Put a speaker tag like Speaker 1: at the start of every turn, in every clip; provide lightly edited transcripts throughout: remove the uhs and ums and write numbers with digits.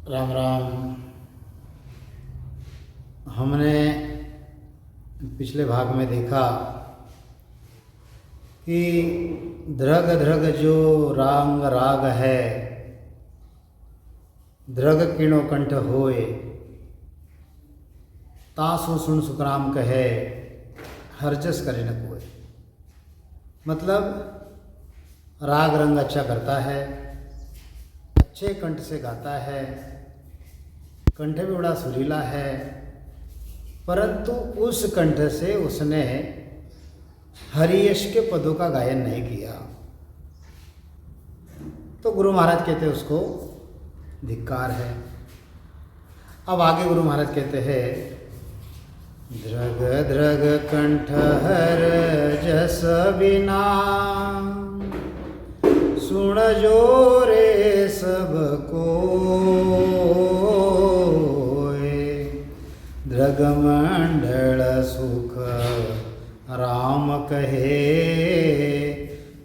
Speaker 1: राम राम। हमने पिछले भाग में देखा कि ध्रग ध्रग जो राग है, ध्रग किणो कंठ होए, तासु सुन सुखराम कहे, हरजस करे न कोय। मतलब राग रंग अच्छा करता है, अच्छे कंठ से गाता है, कंठ भी बड़ा सुरीला है, परंतु उस कंठ से उसने हरियश के पदों का गायन नहीं किया। तो गुरु महाराज कहते उसको धिक्कार है। अब आगे गुरु महाराज कहते हैं, ध्रग ध्रग कंठ हर जस बिना, सुन जोरे सबको, ध्रग मंडल सुख राम कहे,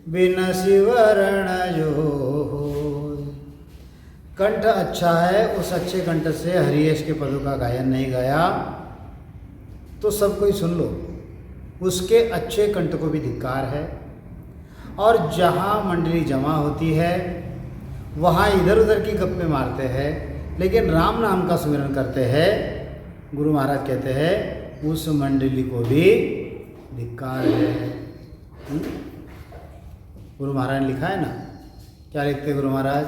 Speaker 1: बिन शिवरण जो। कंठ अच्छा है, उस अच्छे कंठ से हरियश के पदों का गायन नहीं गाया तो सब कोई सुन लो, उसके अच्छे कंठ को भी धिक्कार है। और जहाँ मंडली जमा होती है वहाँ इधर उधर की गप्पे मारते हैं, लेकिन राम नाम का सुमिरन करते हैं। गुरु महाराज कहते हैं उस मंडली को भी धिक्कार है। गुरु महाराज ने लिखा है ना, क्या लिखते गुरु महाराज?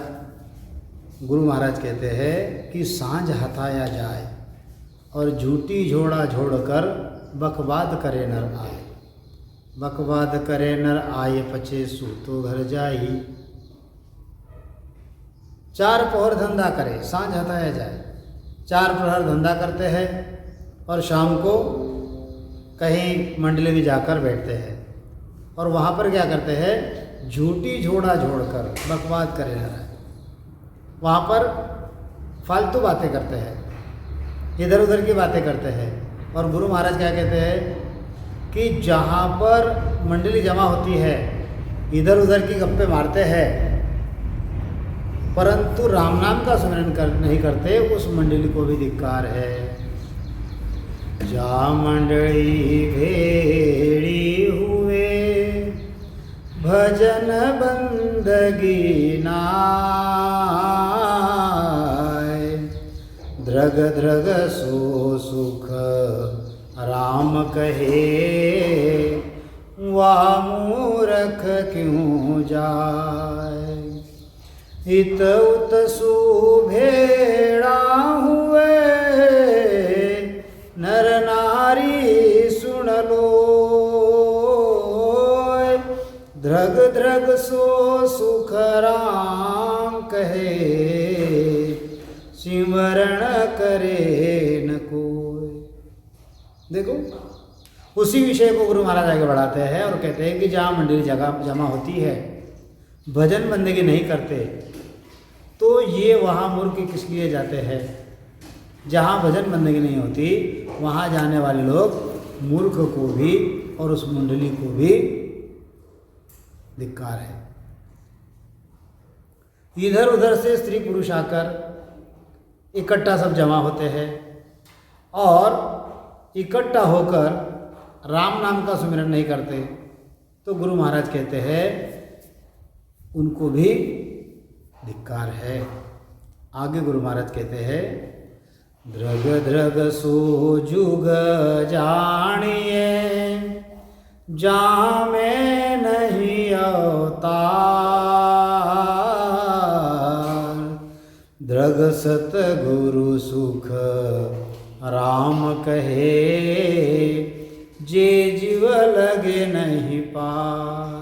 Speaker 1: गुरु महाराज कहते हैं कि सांझ हथाया जाए और झूठी झोड़ा छोड़कर बकवाद करे नर आए, बकवाद करे नर आए, पछे सूतो घर जाई। चार पहर धंधा करे, सांझ हथाया जाए, चार प्रहर धंधा करते हैं और शाम को कहीं मंडली में जाकर बैठते हैं और वहाँ पर क्या करते हैं, झूठी झोड़ा छोड़कर बकवाद करे नर आए। वहाँ पर फालतू बातें करते हैं, इधर उधर की बातें करते हैं। और गुरु महाराज क्या कहते हैं कि जहाँ पर मंडली जमा होती है इधर उधर की गप्पे मारते हैं, परंतु राम नाम का स्मरण नहीं करते, उस मंडली को भी धिक्कार है। जा मंडली भेड़ी हुए, भजन बंदगी नाय, ध्रग ध्रग सो सुख राम कहे, वाह मूरख क्यों जाए। इत उत सुभेड़ा हुए, नर नारी सुन लो, ध्रग ध्रग सो सुख राम कहे, सिमरण करे न कोई। देखो उसी विषय को गुरु महाराज आगे बढ़ाते हैं और कहते हैं कि जहाँ मंडली जगह जमा होती है, भजन बंदगी नहीं करते, तो ये वहाँ मूर्ख किस लिए जाते हैं? जहाँ भजन बंदगी नहीं होती वहाँ जाने वाले लोग मूर्ख को भी और उस मंडली को भी धिक्कार है। इधर उधर से स्त्री पुरुष आकर इकट्ठा सब जमा होते हैं और इकट्ठा होकर राम नाम का सुमिरन नहीं करते, तो गुरु महाराज कहते हैं उनको भी धिक्कार है। आगे गुरु महाराज कहते हैं, ध्रग ध्रग सो जुग जानिए, जहाँ में नहीं अवतार, ध्रग सत गुरु सुख राम कहे, जे जीव लगे नहीं पार।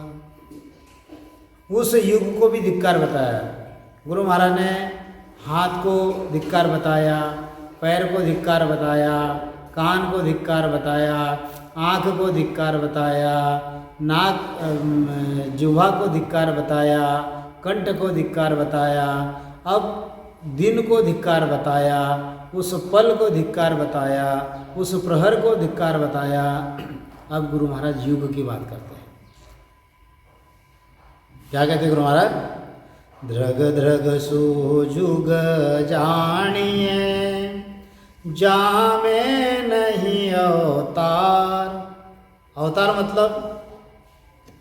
Speaker 1: उस युग को भी धिक्कार बताया गुरु महाराज ने। हाथ को धिक्कार बताया, पैर को धिक्कार बताया, कान को धिक्कार बताया, आँख को धिक्कार बताया, नाक जिह्वा को धिक्कार बताया, कंठ को धिक्कार बताया, अब दिन को धिक्कार बताया, उस पल को धिक्कार बताया, उस प्रहर को धिक्कार बताया। अब गुरु महाराज युग की बात करते हैं। क्या कहते हैं गुरु महाराज? ध्रग ध्रग सो जुग जानिए, जामे नहीं अवतार। अवतार मतलब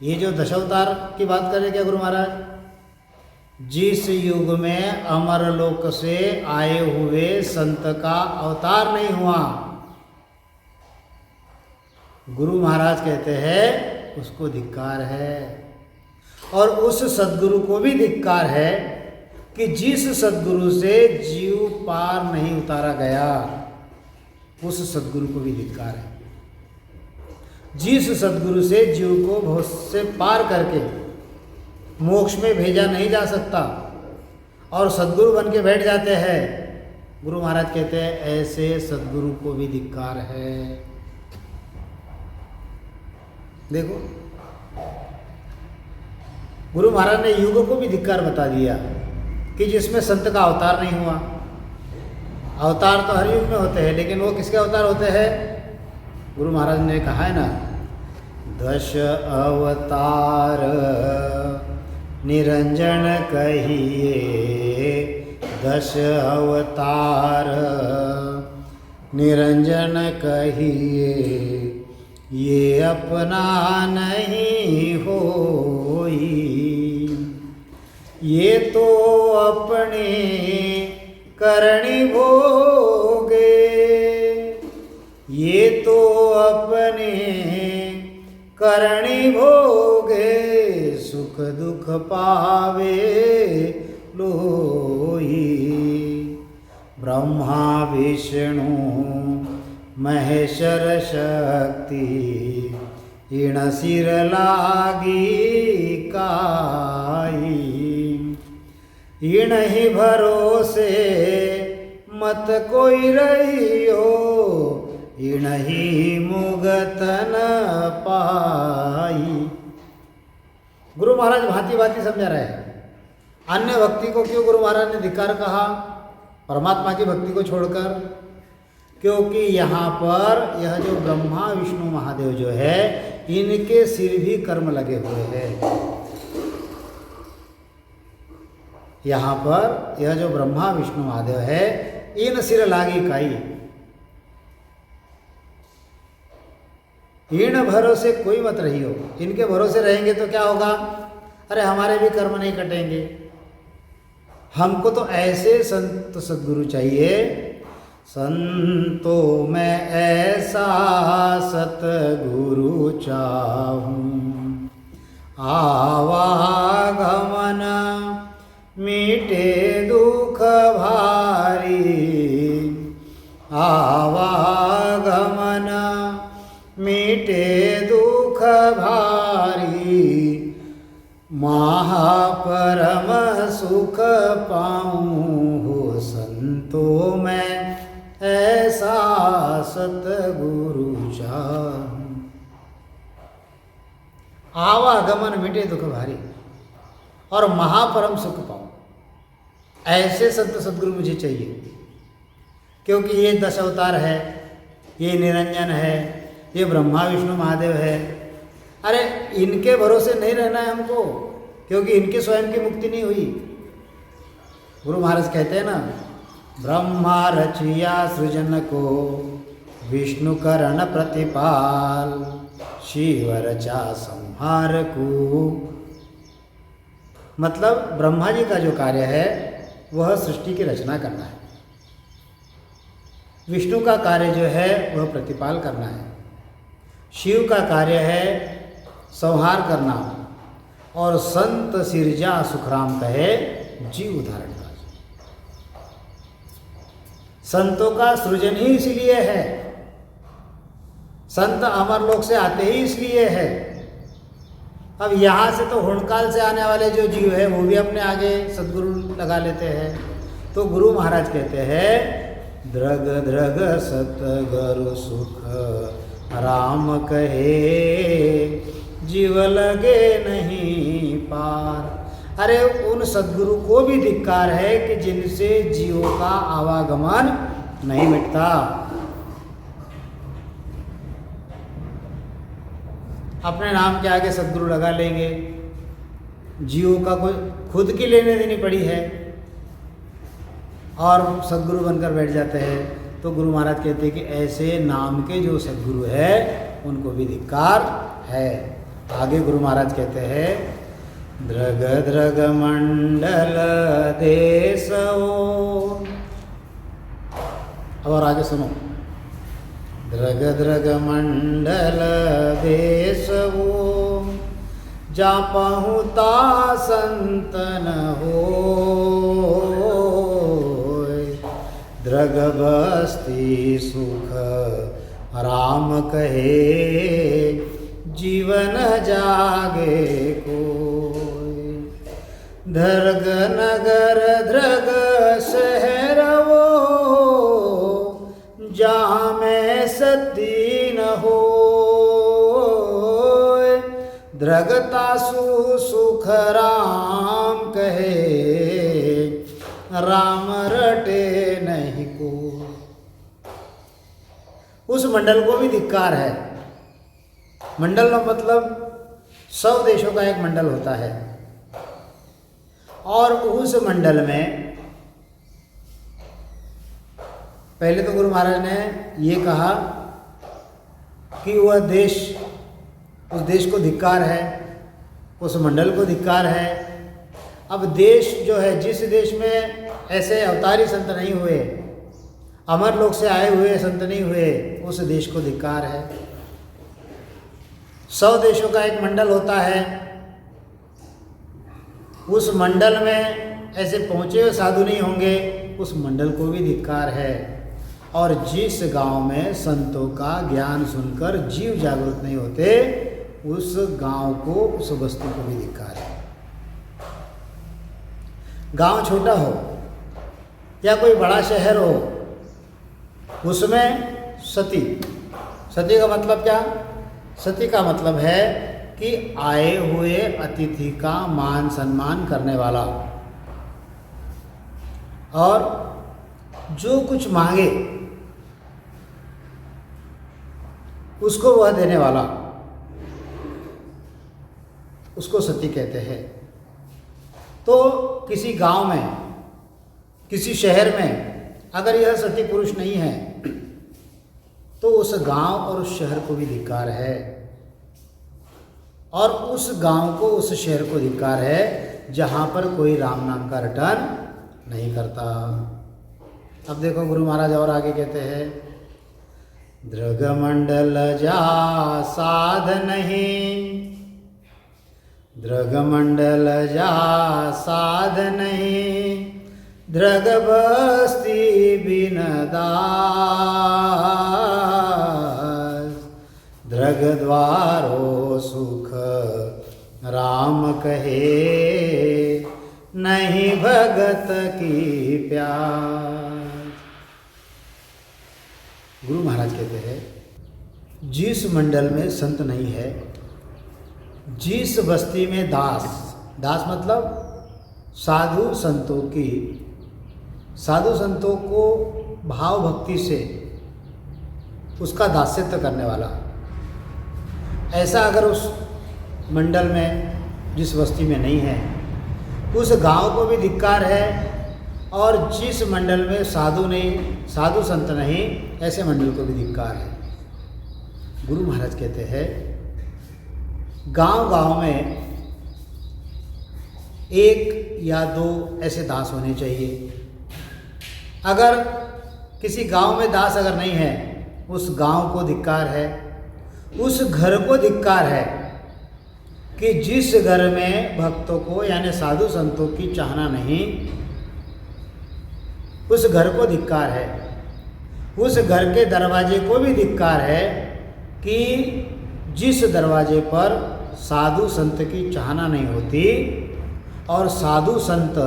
Speaker 1: ये जो दशावतार की बात कर रहे क्या गुरु महाराज? जिस युग में अमरलोक से आए हुए संत का अवतार नहीं हुआ, गुरु महाराज कहते हैं उसको धिक्कार है। और उस सद्गुरु को भी धिक्कार है कि जिस सद्गुरु से जीव पार नहीं उतारा गया, उस सद्गुरु को भी धिक्कार है। जिस सद्गुरु से जीव को बहुत से पार करके मोक्ष में भेजा नहीं जा सकता और सद्गुरु बन के बैठ जाते हैं, गुरु महाराज कहते हैं ऐसे सद्गुरु को भी धिक्कार है। देखो, गुरु महाराज ने युग को भी धिक्कार बता दिया कि जिसमें संत का अवतार नहीं हुआ। अवतार तो हर युग में होते हैं, लेकिन वो किसके अवतार होते हैं? गुरु महाराज ने कहा है ना, 10 अवतार निरंजन कहिए, 10 अवतार निरंजन कहिए, ये अपना नहीं होई, ये तो अपने करणी भोगे, ये तो अपने करणी भोगे, सुख दुख पावे लोई। ब्रह्मा विष्णु महेश्वर शक्ति, इण सिर लागी काई, इण ही भरोसे मत कोई रहियो, इण ही मुगतन पाई। गुरु महाराज भांति भांति समझा रहे हैं। अन्य भक्ति को क्यों गुरु महाराज ने धिक्कार कहा परमात्मा की भक्ति को छोड़कर? क्योंकि यहाँ पर यह जो ब्रह्मा विष्णु महादेव जो है, इनके सिर भी कर्म लगे हुए हैं। यहाँ पर यह जो ब्रह्मा विष्णु महादेव है, इन सिर लागी काई, इन भरोसे कोई मत रही हो। इनके भरोसे रहेंगे तो क्या होगा? अरे हमारे भी कर्म नहीं कटेंगे। हमको तो ऐसे संत सद्गुरु चाहिए, संतों में ऐसा सतगुरु चाहूं, आवागमन मीटे दुख भारी, आवागमन मीटे दुख भारी, महापरम सुख पाऊं हो संतों में ऐसा सतगुरु चाहूं। आवागमन मिटे दुख भारी और महापरम सुख पाऊं, ऐसे संत सद्गुरु मुझे चाहिए। क्योंकि ये 10 अवतार है, ये निरंजन है, ये ब्रह्मा विष्णु महादेव है। अरे इनके भरोसे नहीं रहना है हमको, क्योंकि इनके स्वयं की मुक्ति नहीं हुई। गुरु महाराज कहते हैं ना, ब्रह्मा रचिया सृजन को, विष्णु करण प्रतिपाल, शिव रचा संहार को। मतलब ब्रह्मा जी का जो कार्य है वह सृष्टि की रचना करना है, विष्णु का कार्य जो है वह प्रतिपाल करना है, शिव का कार्य है संहार करना, और संत सिरजा सुखराम कहे जीव उदाहरण का। संतों का सृजन ही इसलिए है, संत अमरलोक से आते ही इसलिए है। अब यहाँ से तो हुणकाल से आने वाले जो जीव है वो भी अपने आगे सद्गुरु लगा लेते हैं। तो गुरु महाराज कहते हैं, द्रग द्रग सतगुरु सुख राम कहे, जीव लगे नहीं पार। अरे उन सद्गुरु को भी धिक्कार है कि जिनसे जीवों का आवागमन नहीं मिटता। अपने नाम के आगे सद्गुरु लगा लेंगे, जीवों का कोई खुद की लेने देनी पड़ी है और सद्गुरु बनकर बैठ जाते हैं, तो गुरु महाराज कहते हैं कि ऐसे नाम के जो सद्गुरु है उनको भी धिक्कार है। आगे गुरु महाराज कहते हैं, द्रग द्रग मंडल देशो, और आगे सुनो, द्रग द्रग मंडल देशो, जा पहुँता संतन हो, द्रग बस्ती सुख राम कहे, जीवन जागे कोई, धर्ग नगर धृग शहर वो, जहाँ में सती न हो, द्रगतासु सुख राम कहे, राम रटे नहीं को। उस मंडल को भी धिक्कार है। मंडल का मतलब 100 देशों का एक मंडल होता है, और उस मंडल में पहले तो गुरु महाराज ने ये कहा कि वह देश, उस देश को धिक्कार है, उस मंडल को धिक्कार है। अब देश जो है, जिस देश में ऐसे अवतारी संत नहीं हुए, अमर लोक से आए हुए संत नहीं हुए, उस देश को धिक्कार है। 100 देशों का एक मंडल होता है, उस मंडल में ऐसे पहुँचे हुए साधु नहीं होंगे, उस मंडल को भी धिक्कार है। और जिस गांव में संतों का ज्ञान सुनकर जीव जागरूक नहीं होते, उस गांव को, उस वस्तु को भी धिक्कार है। गांव छोटा हो या कोई बड़ा शहर हो, उसमें सती, सती का मतलब क्या? सती का मतलब है कि आए हुए अतिथि का मान सम्मान करने वाला, और जो कुछ मांगे उसको वह देने वाला, उसको सती कहते हैं। तो किसी गांव में, किसी शहर में अगर यह सती पुरुष नहीं है, तो उस गांव और उस शहर को भी धिक्कार है, और उस गांव को, उस शहर को धिक्कार है जहां पर कोई राम नाम का रटन नहीं करता। अब देखो गुरु महाराज और आगे कहते हैं, द्रग मंडल जा साध नहीं, द्रग मंडल जा साध नहीं, द्रग बस्ती बिन दास, द्रग द्वारो सुख राम कहे, नहीं भगत की प्यास। गुरु महाराज कहते हैं, जिस मंडल में संत नहीं है, जिस बस्ती में दास, दास मतलब साधु संतों की, साधु संतों को भाव भक्ति से उसका दास्यत्व करने वाला, ऐसा अगर उस मंडल में, जिस बस्ती में नहीं है, उस गांव को भी धिक्कार है। और जिस मंडल में साधु नहीं, साधु संत नहीं, ऐसे मंडल को भी धिक्कार है। गुरु महाराज कहते हैं, गांव-गांव में 1 या 2 ऐसे दास होने चाहिए। अगर किसी गांव में दास अगर नहीं है, उस गांव को धिक्कार है, उस घर को धिक्कार है कि जिस घर में भक्तों को यानी साधु संतों की चाहना नहीं, उस घर को धिक्कार है। उस घर के दरवाजे को भी धिक्कार है कि जिस दरवाजे पर साधु संत की चाहना नहीं होती और साधु संत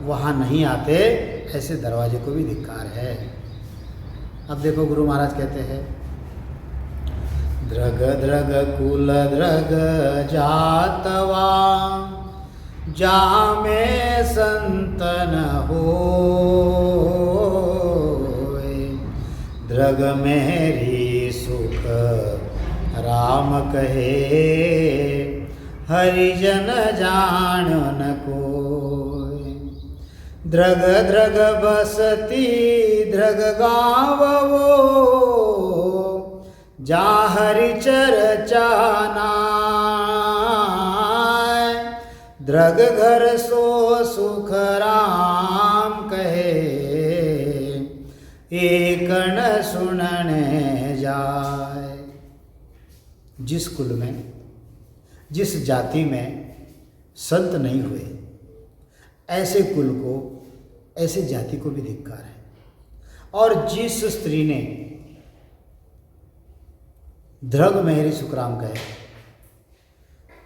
Speaker 1: वहाँ नहीं आते, ऐसे दरवाजे को भी धिक्कार है। अब देखो गुरु महाराज कहते हैं, द्रग द्रग कुल द्रग जातवा, जा में संतन हो, द्रग मेरी सुख राम कहे, हरिजन जानो न कोय। द्रग द्रग बसती द्रग गाँव वो, जा हरि चर्चा नाय। द्रग घर सो सुख राम कहे, एक न सुनने जाय। जिस कुल में, जिस जाति में संत नहीं हुए, ऐसे कुल को, ऐसे जाति को भी धिक्कार है। और जिस स्त्री ने ध्रग मेहरी सुखराम कहे,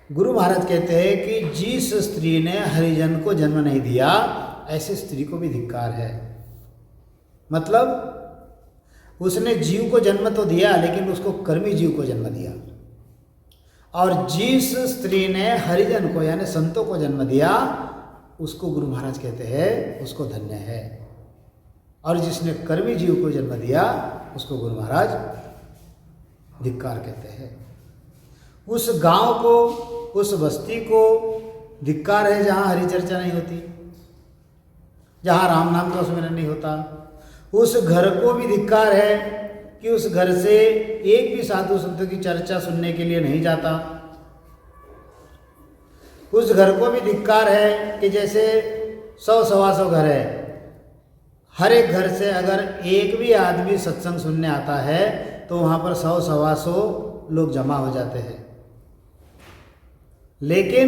Speaker 1: गुरु महाराज कहते हैं कि जिस स्त्री ने हरिजन को जन्म नहीं दिया, ऐसी स्त्री को भी धिक्कार है। मतलब उसने जीव को जन्म तो दिया, लेकिन उसको कर्मी जीव को जन्म दिया। और जिस स्त्री ने हरिजन को यानी संतों को जन्म दिया, उसको गुरु महाराज कहते हैं उसको धन्य है। और जिसने कर्मी जीव को जन्म दिया, उसको गुरु महाराज धिक्कार कहते हैं। उस गांव को, उस बस्ती को धिक्कार है जहाँ हरि चर्चा नहीं होती, जहाँ राम नाम का स्मरण नहीं होता। उस घर को भी धिक्कार है कि उस घर से एक भी साधु संतों की चर्चा सुनने के लिए नहीं जाता। उस घर को भी धिक्कार है कि जैसे 100-125 घर है, हर एक घर से अगर एक भी आदमी सत्संग सुनने आता है तो वहाँ पर 100-125 लोग जमा हो जाते हैं। लेकिन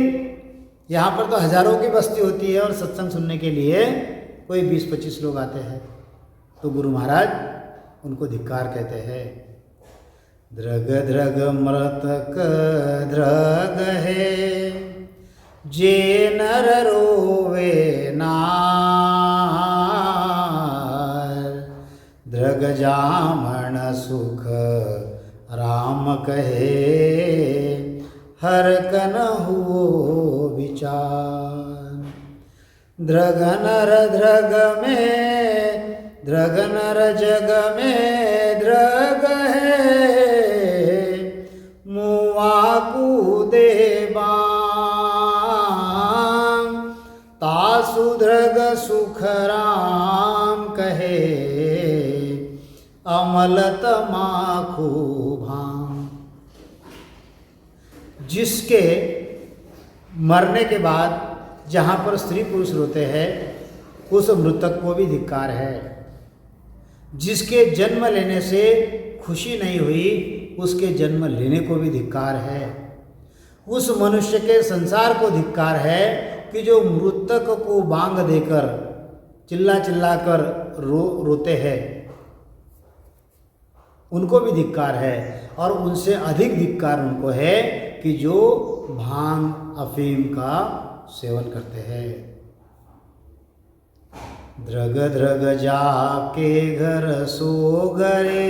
Speaker 1: यहाँ पर तो हजारों की बस्ती होती है और सत्संग सुनने के लिए कोई 20-25 लोग आते हैं, तो गुरु महाराज उनको धिक्कार कहते हैं। द्रग द्रग मृतक द्रग है, जे नर रोवे नार। द्रग जामन सुख राम कहे, हर कन हुओ विचार। द्रग नर द्रग में, द्रग नर जग में द्रग है। मुआ कूदे बाम, तासु द्रग सुख राम कहे। अमलत माखू भाम। जिसके मरने के बाद जहाँ पर स्त्री पुरुष रोते हैं, उस मृतक को भी धिक्कार है। जिसके जन्म लेने से खुशी नहीं हुई, उसके जन्म लेने को भी धिक्कार है। उस मनुष्य के संसार को धिक्कार है कि जो मृतक को बांग देकर चिल्ला चिल्ला कर रोते हैं, उनको भी धिक्कार है। और उनसे अधिक धिक्कार उनको है कि जो भांग अफीम का सेवन करते हैं। द्रग द्रग जाके घर सो गरे,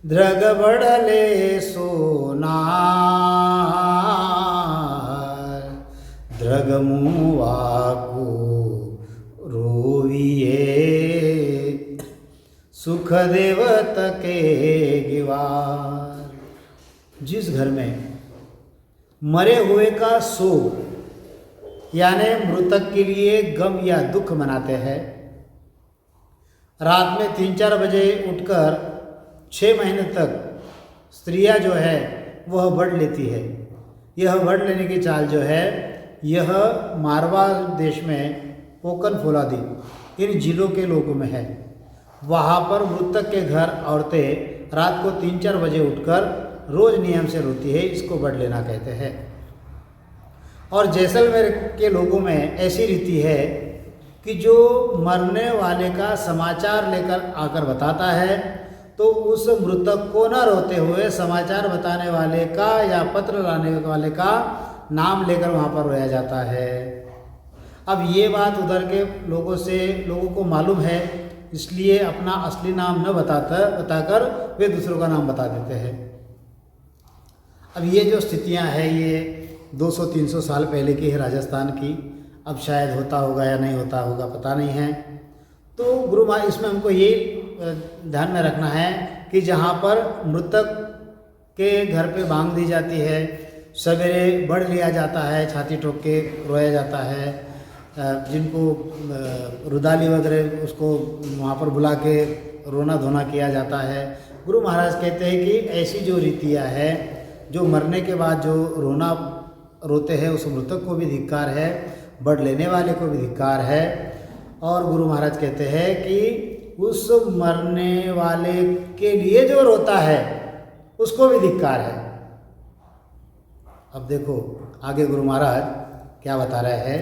Speaker 1: द्रग बड़ले सोनार। द्रग मुआ को रोविए, सुख देवत के गिवार। जिस घर में मरे हुए का शोक यानी मृतक के लिए गम या दुख मनाते हैं, रात में 3-4 बजे उठकर 6 महीने तक स्त्रियां जो है वह बढ़ लेती है। यह बढ़ लेने की चाल जो है, यह मारवा देश में पोकन फौलादी इन जिलों के लोगों में है। वहाँ पर मृतक के घर औरतें रात को 3-4 बजे उठकर रोज नियम से रोती है। इसको बढ़ लेना कहते हैं। और जैसलमेर के लोगों में ऐसी रीति है कि जो मरने वाले का समाचार लेकर आकर बताता है, तो उस मृतक को न रोते हुए समाचार बताने वाले का या पत्र लाने वाले का नाम लेकर वहाँ पर रोया जाता है। अब ये बात उधर के लोगों को मालूम है, इसलिए अपना असली नाम न बताकर वे दूसरों का नाम बता देते हैं। अब ये जो स्थितियाँ हैं, ये 200-300 साल पहले की है राजस्थान की। अब शायद होता होगा या नहीं होता होगा, पता नहीं है। तो गुरु महाराज इसमें हमको ये ध्यान में रखना है कि जहाँ पर मृतक के घर पे बांग दी जाती है, सवेरे बढ़ लिया जाता है, छाती ठोक के रोया जाता है, जिनको रुदाली वगैरह उसको वहाँ पर बुला के रोना धोना किया जाता है। गुरु महाराज कहते हैं कि ऐसी जो रीतियाँ है, जो मरने के बाद जो रोना रोते हैं, उस मृतक को भी धिक्कार है, बढ़ लेने वाले को भी धिक्कार है। और गुरु महाराज कहते हैं कि उस मरने वाले के लिए जो रोता है उसको भी धिक्कार है। अब देखो आगे गुरु महाराज क्या बता रहे हैं।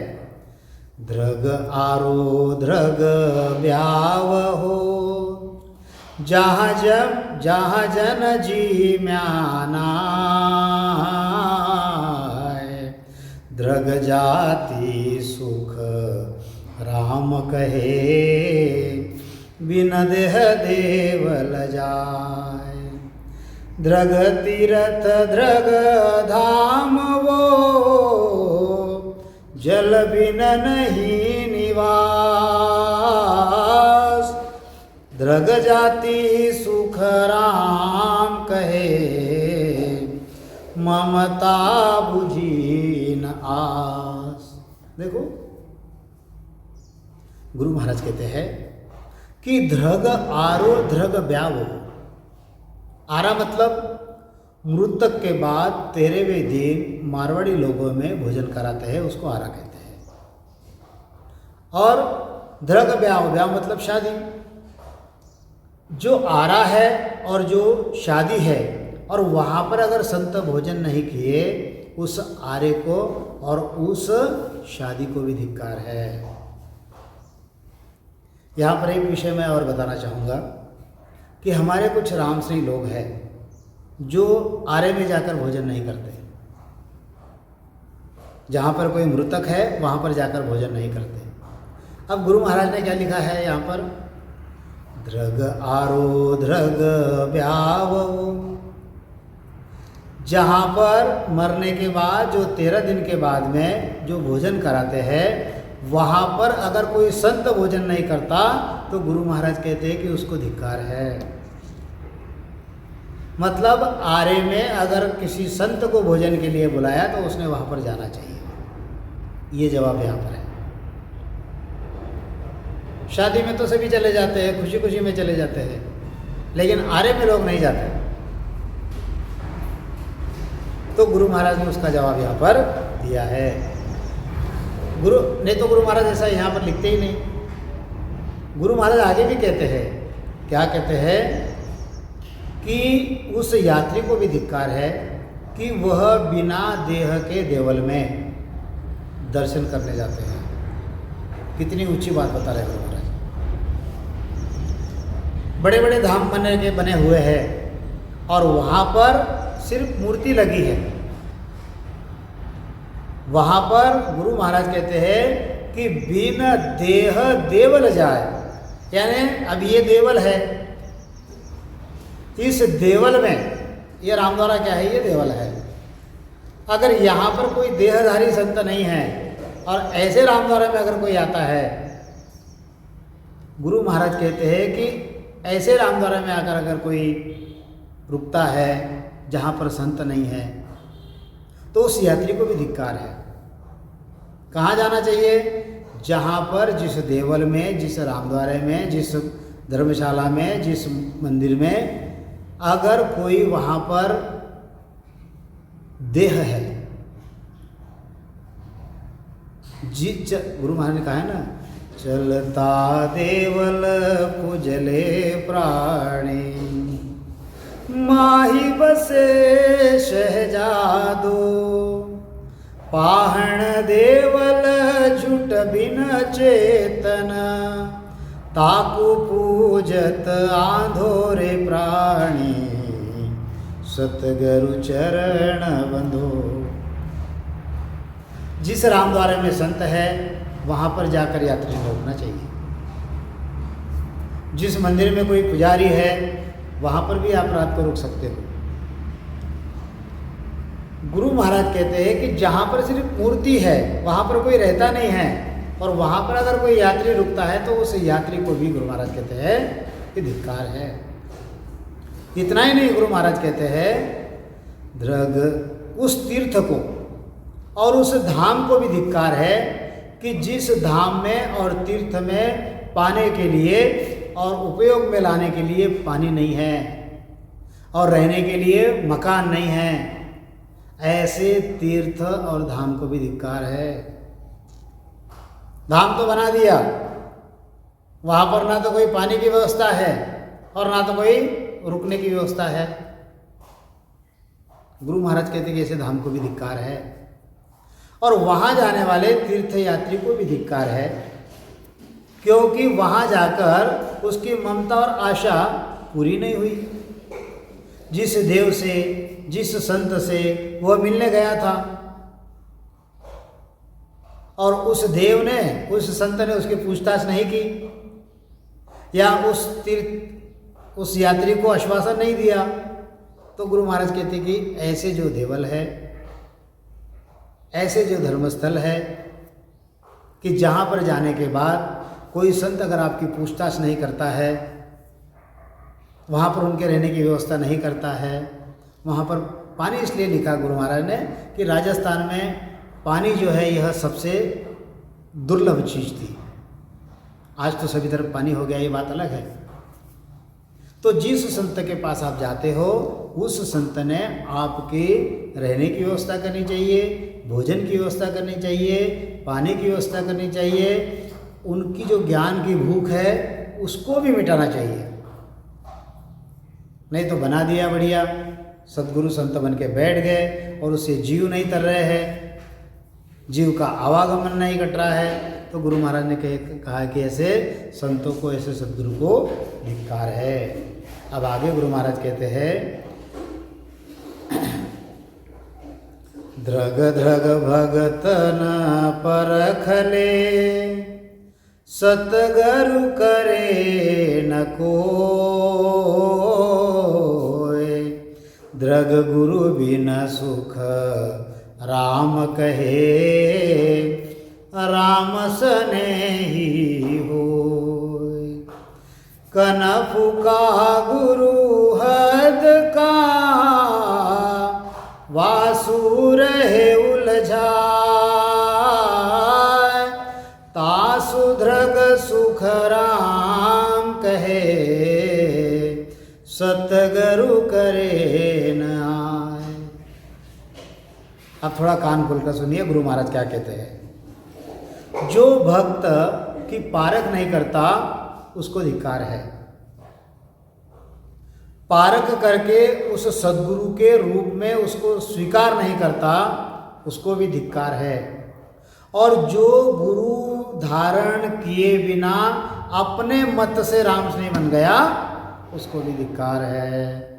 Speaker 1: धृग आरो धृग ब्याव हो, जहाँ जन जी म्याना, धृग जाति सुख राम कहे, बिन देह देवल जाय। धृग तीरथ धृग धाम वो, जल बिन नहीं निवास। धृग जाति सुख राम कहे, ममता बुझी न आस। देखो गुरु महाराज कहते हैं कि धृग आरो धृग ब्यावो। आरा मतलब मृतक के बाद 13वें दिन मारवाड़ी लोगों में भोजन कराते हैं, उसको आरा कहते हैं। और धृग ब्याव, ब्याव मतलब शादी। जो आरा है और जो शादी है, और वहाँ पर अगर संत भोजन नहीं किए, उस आरे को और उस शादी को भी धिक्कार है। यहाँ पर एक विषय मैं और बताना चाहूँगा कि हमारे कुछ रामश्री लोग हैं जो आरे में जाकर भोजन नहीं करते। जहाँ पर कोई मृतक है वहाँ पर जाकर भोजन नहीं करते। अब गुरु महाराज ने क्या लिखा है यहाँ पर, धृग आरो धृग ब्याव। जहाँ पर मरने के बाद जो 13 दिन के बाद में जो भोजन कराते हैं, वहाँ पर अगर कोई संत भोजन नहीं करता तो गुरु महाराज कहते हैं कि उसको धिक्कार है। मतलब आरे में अगर किसी संत को भोजन के लिए बुलाया तो उसने वहाँ पर जाना चाहिए। ये जवाब यहाँ पर है। शादी में तो सभी चले जाते हैं, खुशी खुशी में चले जाते हैं, लेकिन आरे में लोग नहीं जाते। तो गुरु महाराज ने उसका जवाब यहाँ पर दिया है। गुरु महाराज ऐसा यहाँ पर लिखते ही नहीं। गुरु महाराज आगे भी कहते हैं, क्या कहते हैं कि उस यात्री को भी धिक्कार है कि वह बिना देह के देवल में दर्शन करने जाते हैं। कितनी ऊंची बात बता रहे गुरु महाराज। बड़े बड़े धाम बने हुए हैं और वहाँ पर सिर्फ मूर्ति लगी है। वहाँ पर गुरु महाराज कहते हैं कि बिना देह देवल जाए, यानी अब ये देवल है, इस देवल में, ये रामद्वारा क्या है, ये देवल है। अगर यहाँ पर कोई देहधारी संत नहीं है और ऐसे रामद्वारा में अगर कोई आता है, गुरु महाराज कहते हैं कि ऐसे रामद्वारा में आकर अगर कोई रुकता है जहाँ पर संत नहीं है, तो उस यात्री को भी धिक्कार है। कहाँ जाना चाहिए? जहाँ पर जिस देवल में, जिस रामद्वारे में, जिस धर्मशाला में, जिस मंदिर में अगर कोई वहाँ पर देह है, गुरु महाराज ने कहा है ना, चलता देवल कुजले प्राणी, माही बसे शहजादो, पाहण देवल झुट बिन चेतन, ताकु पूजत आंधोरे प्राणी, सतगुरु चरण बंधो। जिस रामद्वारे में संत है वहाँ पर जाकर यात्री को रोकना चाहिए। जिस मंदिर में कोई पुजारी है वहाँ पर भी आप रात को रुक सकते हो। गुरु महाराज कहते हैं कि जहाँ पर सिर्फ मूर्ति है, वहाँ पर कोई रहता नहीं है, और वहाँ पर अगर कोई यात्री रुकता है तो उस यात्री को भी गुरु महाराज कहते हैं कि धिक्कार है। इतना ही नहीं, गुरु महाराज कहते हैं धृग उस तीर्थ को और उस धाम को भी धिक्कार है कि जिस धाम में और तीर्थ में पाने के लिए और उपयोग में लाने के लिए पानी नहीं है और रहने के लिए मकान नहीं है, ऐसे तीर्थ और धाम को भी धिक्कार है। धाम तो बना दिया, वहाँ पर ना तो कोई पानी की व्यवस्था है और ना तो कोई रुकने की व्यवस्था है। गुरु महाराज कहते हैं कि ऐसे धाम को भी धिक्कार है और वहाँ जाने वाले तीर्थ यात्री को भी धिक्कार है, क्योंकि वहाँ जाकर उसकी ममता और आशा पूरी नहीं हुई। जिस देव से, जिस संत से वह मिलने गया था और उस देव ने, उस संत ने उसकी पूछताछ नहीं की या उस यात्री को आश्वासन नहीं दिया, तो गुरु महाराज कहते कि ऐसे जो देवल है, ऐसे जो धर्मस्थल है कि जहाँ पर जाने के बाद कोई संत अगर आपकी पूछताछ नहीं करता है, वहाँ पर उनके रहने की व्यवस्था नहीं करता है, वहाँ पर पानी इसलिए लिखा गुरु महाराज ने कि राजस्थान में पानी जो है यह सबसे दुर्लभ चीज़ थी। आज तो सभी तरफ पानी हो गया, ये बात अलग है। तो जिस संत के पास आप जाते हो उस संत ने आपके रहने की व्यवस्था करनी चाहिए, भोजन की व्यवस्था करनी चाहिए, पानी की व्यवस्था करनी चाहिए, उनकी जो ज्ञान की भूख है उसको भी मिटाना चाहिए। नहीं तो बना दिया बढ़िया, सद्गुरु संत बन के बैठ गए और उससे जीव नहीं तर रहे हैं, जीव का आवागमन नहीं घट रहा है, तो गुरु महाराज ने कहा कि ऐसे संतों को, ऐसे सद्गुरु को धिक्कार है। अब आगे गुरु महाराज कहते हैं, द्रग द्रग भगतन परखले, सतगरु करे न कोय, द्रग गुरु बिन सुख राम कहे, राम सनेही होय। कनफु का गुरु हद का, वासु रहे उलझाय, तासु धृग सुख राम कहे, सतगरु करे न आए। अब थोड़ा कान खोलकर सुनिए गुरु महाराज क्या कहते हैं। जो भक्त की पारख नहीं करता उसको धिक्कार है, पारख करके उस सद्गुरु के रूप में उसको स्वीकार नहीं करता उसको भी धिक्कार है, और जो गुरु धारण किए बिना अपने मत से रामस्नेही बन गया उसको भी धिक्कार है।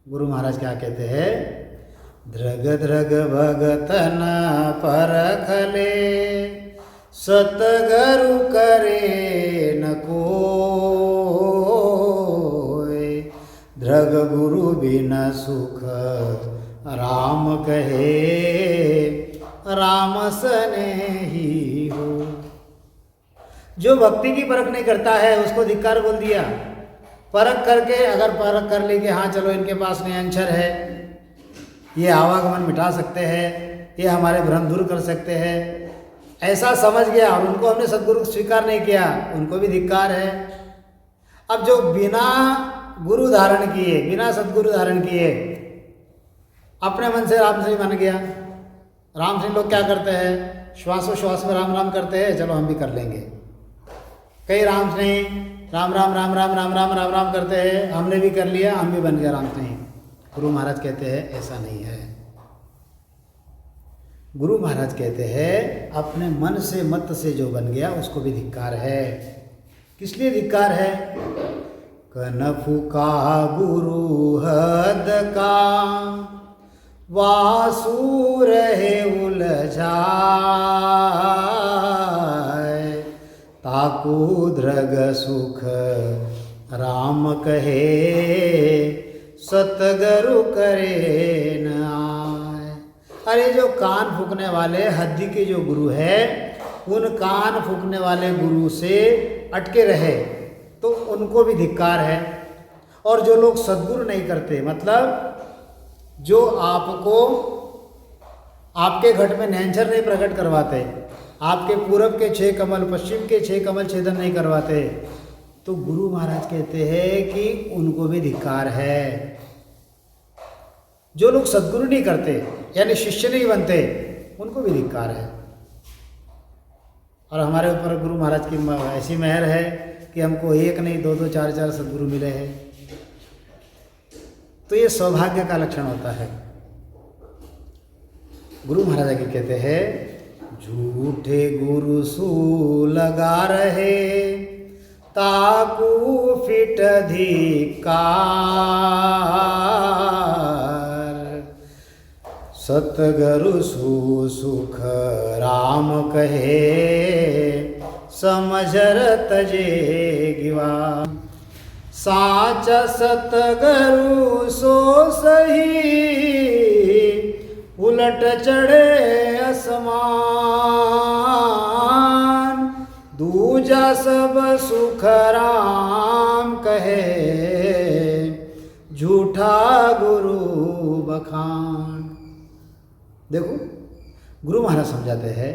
Speaker 1: गुरु महाराज क्या कहते हैं, द्रग द्रग भगतन परखले, सतगरु करे न कोय, द्रग गुरु बिन सुख राम कहे, राम सनेही हो। जो भक्ति की परख नहीं करता है उसको धिक्कार बोल दिया। परख करके, अगर परख कर ली कि हाँ चलो इनके पास नियंचर है, ये आवागमन मिटा सकते हैं, ये हमारे भ्रम दूर कर सकते हैं, ऐसा समझ गया और उनको हमने सद्गुरु स्वीकार नहीं किया, उनको भी धिक्कार है। अब जो बिना गुरु धारण किए, बिना सद्गुरु धारण किए अपने मन से रामस्नेही बन गया। रामस्नेही लोग क्या करते हैं, श्वासोश्वास में राम राम करते हैं, चलो हम भी कर लेंगे। कई रामस्नेही राम राम राम राम राम राम राम राम करते हैं, हमने भी कर लिया, हम भी बन गए रामस्नेही। गुरु महाराज कहते हैं ऐसा नहीं है। गुरु महाराज कहते हैं अपने मन से, मत से जो बन गया उसको भी धिक्कार है। किस लिए धिक्कार है? कनफु का गुरु हद का, वासु रहे उलझाय, ताकू धृग सुख राम कहे, सतगरु करे न आए। अरे जो कान फूकने वाले हद्दी के जो गुरु है, उन कान फूकने वाले गुरु से अटके रहे तो उनको भी धिक्कार है। और जो लोग सद्गुरु नहीं करते, मतलब जो आपको आपके घट में नैंचर नहीं प्रकट करवाते, आपके पूरब के 6 कमल, पश्चिम के 6 कमल छेदन नहीं करवाते, तो गुरु महाराज कहते हैं कि उनको भी धिक्कार है। जो लोग सद्गुरु नहीं करते यानी शिष्य नहीं बनते, उनको भी धिक्कार है। और हमारे ऊपर गुरु महाराज की ऐसी मेहर है कि हमको 1 नहीं 2-2 4-4 सद्गुरु मिले हैं। तो ये सौभाग्य का लक्षण होता है। गुरु महाराज आगे कहते हैं, झूठे गुरु सू लगा रहे ताकू फिट धिकार, सतगुरु सु सुख राम कहे समझर तजे गिवा, साचा सतगुरु सो सही उलट चढ़े असमान, दूजा सब सुख राम कहे झूठा गुरु बखान। देखो गुरु महाराज समझाते हैं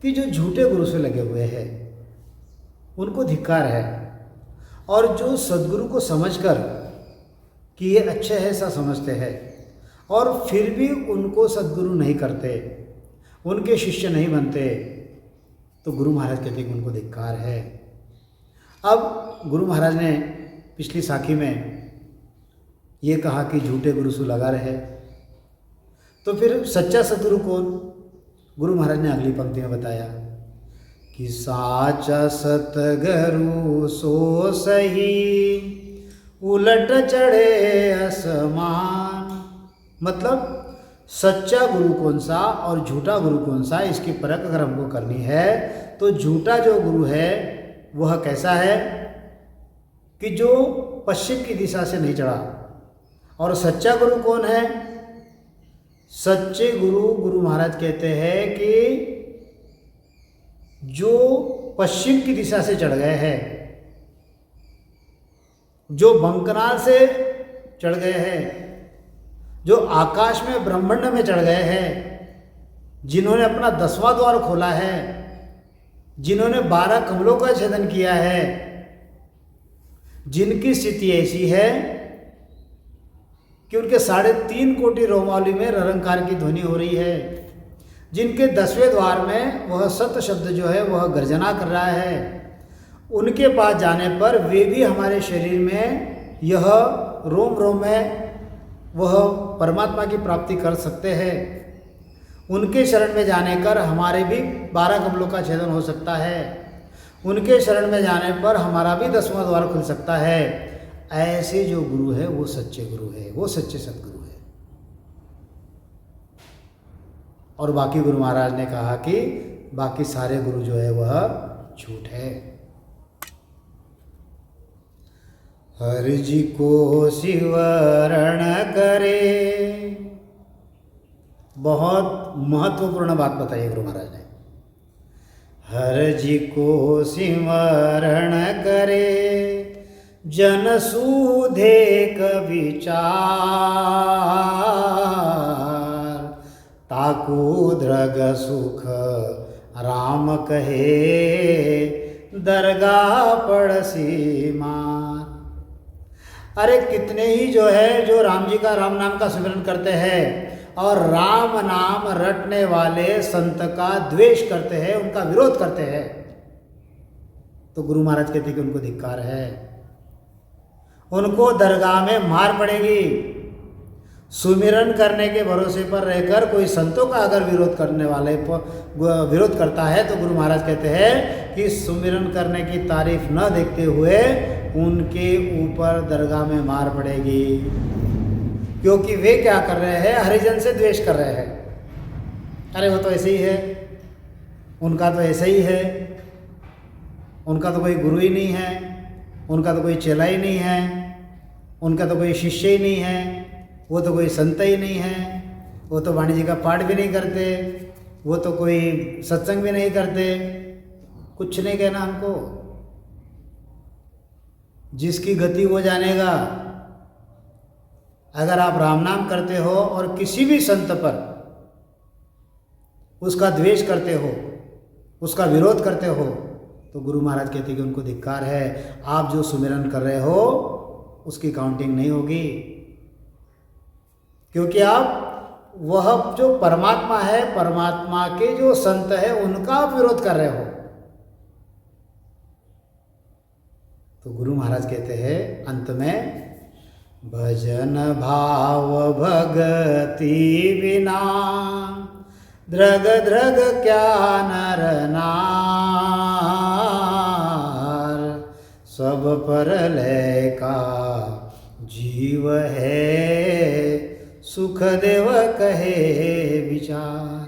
Speaker 1: कि जो झूठे गुरु से लगे हुए हैं उनको धिक्कार है, और जो सद्गुरु को समझकर कि ये अच्छे हैं ऐसा समझते हैं और फिर भी उनको सद्गुरु नहीं करते, उनके शिष्य नहीं बनते, तो गुरु महाराज कहते हैं कि उनको धिक्कार है। अब गुरु महाराज ने पिछली साखी में ये कहा कि झूठे गुरु से लगा रहे, तो फिर सच्चा सद्गुरु कौन? गुरु महाराज ने अगली पंक्ति में बताया कि साचा सतगुरु सो सही उलट चढ़े असमान। मतलब सच्चा गुरु कौन सा और झूठा गुरु कौन सा, इसकी परख अगर हमको करनी है तो झूठा जो गुरु है वह कैसा है कि जो पश्चिम की दिशा से नहीं चढ़ा, और सच्चा गुरु कौन है? सच्चे गुरु, गुरु महाराज कहते हैं कि जो पश्चिम की दिशा से चढ़ गए हैं, जो बंकनाल से चढ़ गए हैं, जो आकाश में ब्रह्मांड में चढ़ गए हैं, जिन्होंने अपना 10वां द्वार खोला है, जिन्होंने 12 कमलों का छेदन किया है, जिनकी स्थिति ऐसी है कि उनके 3.5 कोटि रोमावली में ररंकार की ध्वनि हो रही है, जिनके 10वें द्वार में वह सत्य शब्द जो है वह गर्जना कर रहा है, उनके पास जाने पर वे भी हमारे शरीर में यह रोम रोम में वह परमात्मा की प्राप्ति कर सकते हैं। उनके शरण में जाने कर हमारे भी 12 कमलों का छेदन हो सकता है, उनके शरण में जाने पर हमारा भी 10वां द्वार खुल सकता है। ऐसे जो गुरु है वो सच्चे गुरु है, वो सच्चे सद्गुरु है। और बाकी गुरु महाराज ने कहा कि बाकी सारे गुरु जो है वह झूठ है। हर जी को शिवरण करे, बहुत महत्वपूर्ण बात बताई गुरु महाराज ने। हर जी को सिमरण करे जन सूधे विचार, ताकू द्रग सुख राम कहे दरगाह पड़सी मार। अरे कितने ही जो है जो राम जी का राम नाम का सिमरन करते हैं और राम नाम रटने वाले संत का द्वेष करते हैं, उनका विरोध करते हैं, तो गुरु महाराज कहते हैं कि उनको धिक्कार है, उनको दरगाह में मार पड़ेगी। सुमिरन करने के भरोसे पर रहकर कोई संतों का अगर विरोध करने वाले विरोध करता है तो गुरु महाराज कहते हैं कि सुमिरन करने की तारीफ न देखते हुए उनके ऊपर दरगाह में मार पड़ेगी, क्योंकि वे क्या कर रहे हैं? हरिजन से द्वेष कर रहे हैं। अरे वो तो ऐसे ही है, उनका तो ऐसे ही है, उनका तो कोई गुरु ही नहीं है, उनका तो कोई चेला ही नहीं है, उनका तो कोई शिष्य ही नहीं है, वो तो कोई संत ही नहीं है, वो तो वाणी जी का पाठ भी नहीं करते, वो तो कोई सत्संग भी नहीं करते। कुछ नहीं कहना हमको, जिसकी गति वो जानेगा, अगर आप राम नाम करते हो और किसी भी संत पर उसका द्वेष करते हो, उसका विरोध करते हो, तो गुरु महाराज कहते हैं कि उनको धिक्कार है। आप जो सुमिरन कर रहे हो उसकी काउंटिंग नहीं होगी, क्योंकि आप वह जो परमात्मा है, परमात्मा के जो संत है, उनका आप विरोध कर रहे हो। तो गुरु महाराज कहते हैं अंत में, भजन भाव भगति बिना द्रग द्रग क्या नर नार, सब पर लय का जीव है, सुख देव कहे विचार।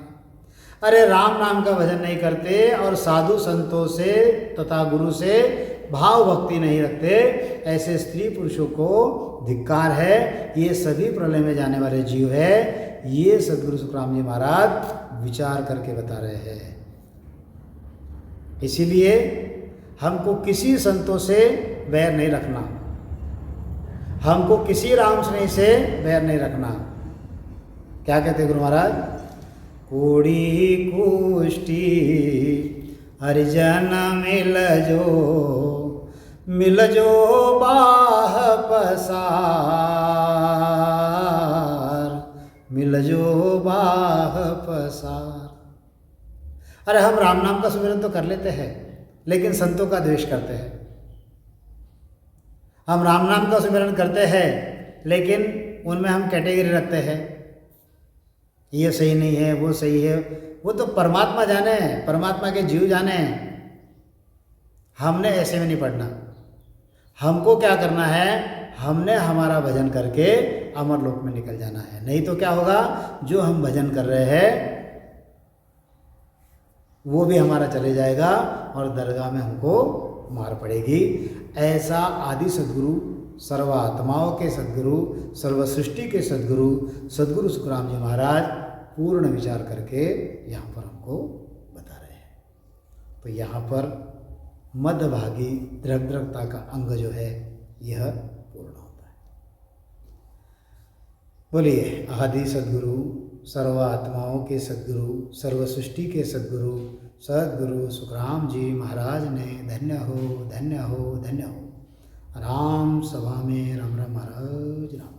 Speaker 1: अरे राम नाम का भजन नहीं करते और साधु संतों से तथा गुरु से भाव भक्ति नहीं रखते, ऐसे स्त्री पुरुषों को धिक्कार है। ये सभी प्रलय में जाने वाले जीव है। ये सद्गुरु सुखराम जी महाराज विचार करके बता रहे हैं। इसीलिए हमको किसी संतों से बैर नहीं रखना, हमको किसी राम स्नेही से बैर नहीं रखना। क्या कहते गुरु महाराज? कोड़ी कुष्टी हरिजन मिल जो बाह पसार, मिल जो बाह पसार। अरे हम राम नाम का सुमिरन तो कर लेते हैं, लेकिन संतों का द्वेष करते हैं। हम राम नाम का सुमिरन करते हैं, लेकिन उनमें हम कैटेगरी रखते हैं, ये सही नहीं है, वो सही है। वो तो परमात्मा जाने हैं, परमात्मा के जीव जाने हैं। हमने ऐसे में नहीं पढ़ना। हमको क्या करना है? हमने हमारा भजन करके अमर लोक में निकल जाना है। नहीं तो क्या होगा? जो हम भजन कर रहे हैं वो भी हमारा चले जाएगा और दरगाह में हमको मार पड़ेगी। ऐसा आदि सद्गुरु, सर्वात्माओं के सद्गुरु, सर्व सृष्टि के सद्गुरु सद्गुरु सुखराम जी महाराज पूर्ण विचार करके यहाँ पर हमको बता रहे हैं। तो यहाँ पर मध्यभागी द्रगद्रगता का अंग जो है यह पूर्ण होता है। बोलिए आदि सद्गुरु, सर्वात्माओं के सद्गुरु, सर्व सृष्टि के सद्गुरु सद्गुरु सुखराम जी महाराज ने धन्य हो, धन्य हो, धन्य हो। राम सभा में राम राम महाराज राम।